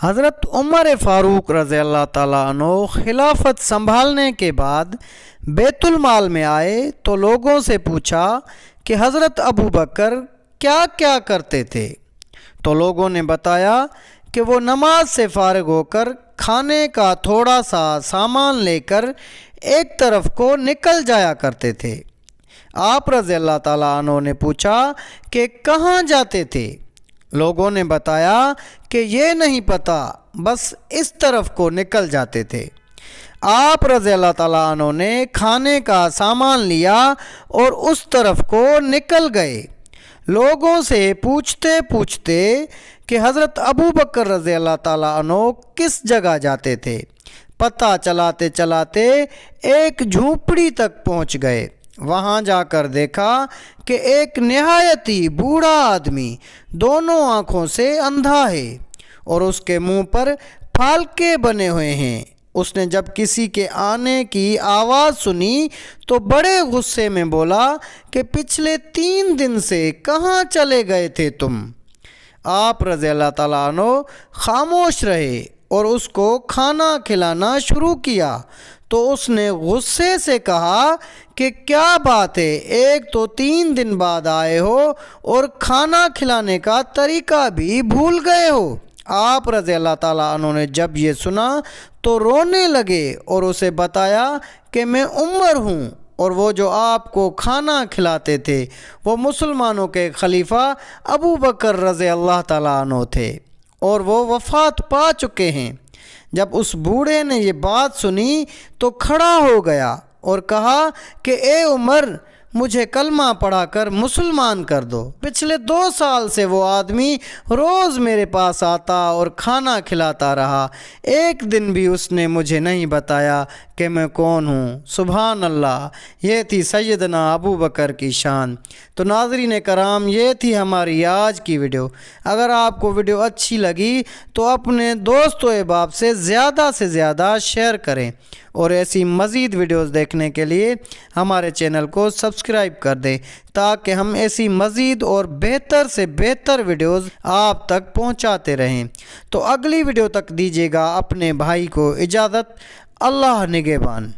حضرت عمر فاروق رضی اللہ تعالیٰ عنہ خلافت سنبھالنے کے بعد بیت المال میں آئے تو لوگوں سے پوچھا کہ حضرت ابو بکر کیا کیا کرتے تھے، تو لوگوں نے بتایا کہ وہ نماز سے فارغ ہو کر کھانے کا تھوڑا سا سامان لے کر ایک طرف کو نکل جایا کرتے تھے۔ آپ رضی اللہ تعالیٰ عنہ نے پوچھا کہ کہاں جاتے تھے؟ لوگوں نے بتایا کہ یہ نہیں پتہ، بس اس طرف کو نکل جاتے تھے۔ آپ رضی اللہ تعالیٰ عنہ نے کھانے کا سامان لیا اور اس طرف کو نکل گئے۔ لوگوں سے پوچھتے پوچھتے کہ حضرت ابو بکر رضی اللہ تعالیٰ عنہ کس جگہ جاتے تھے، پتہ چلاتے چلاتے ایک جھونپڑی تک پہنچ گئے۔ وہاں جا کر دیکھا کہ ایک نہایت ہی بوڑھا آدمی دونوں آنکھوں سے اندھا ہے اور اس کے منہ پر پھالکے بنے ہوئے ہیں۔ اس نے جب کسی کے آنے کی آواز سنی تو بڑے غصے میں بولا کہ پچھلے 3 دن سے کہاں چلے گئے تھے تم؟ آپ رضی اللہ تعالیٰ عنہ خاموش رہے اور اس کو کھانا کھلانا شروع کیا تو اس نے غصے سے کہا کہ کیا بات ہے، ایک تو 3 دن بعد آئے ہو اور کھانا کھلانے کا طریقہ بھی بھول گئے ہو۔ آپ رضی اللہ تعالیٰ عنہ نے جب یہ سنا تو رونے لگے اور اسے بتایا کہ میں عمر ہوں اور وہ جو آپ کو کھانا کھلاتے تھے وہ مسلمانوں کے خلیفہ ابو بکر رضی اللہ تعالیٰ عنہ تھے اور وہ وفات پا چکے ہیں۔ جب اس بوڑھے نے یہ بات سنی تو کھڑا ہو گیا اور کہا کہ اے عمر، مجھے کلمہ پڑھا کر مسلمان کر دو۔ پچھلے 2 سال سے وہ آدمی روز میرے پاس آتا اور کھانا کھلاتا رہا، ایک دن بھی اس نے مجھے نہیں بتایا کہ میں کون ہوں۔ سبحان اللہ، یہ تھی سیدنا ابو بکر کی شان۔ تو ناظرین کرام، یہ تھی ہماری آج کی ویڈیو۔ اگر آپ کو ویڈیو اچھی لگی تو اپنے دوست و احباب سے زیادہ شیئر کریں اور ایسی مزید ویڈیوز دیکھنے کے لیے ہمارے چینل کو سبسکرائب کر دیں تاکہ ہم ایسی مزید اور بہتر سے بہتر ویڈیوز آپ تک پہنچاتے رہیں۔ تو اگلی ویڈیو تک دیجیے گا اپنے بھائی کو اجازت۔ اللہ نگہبان۔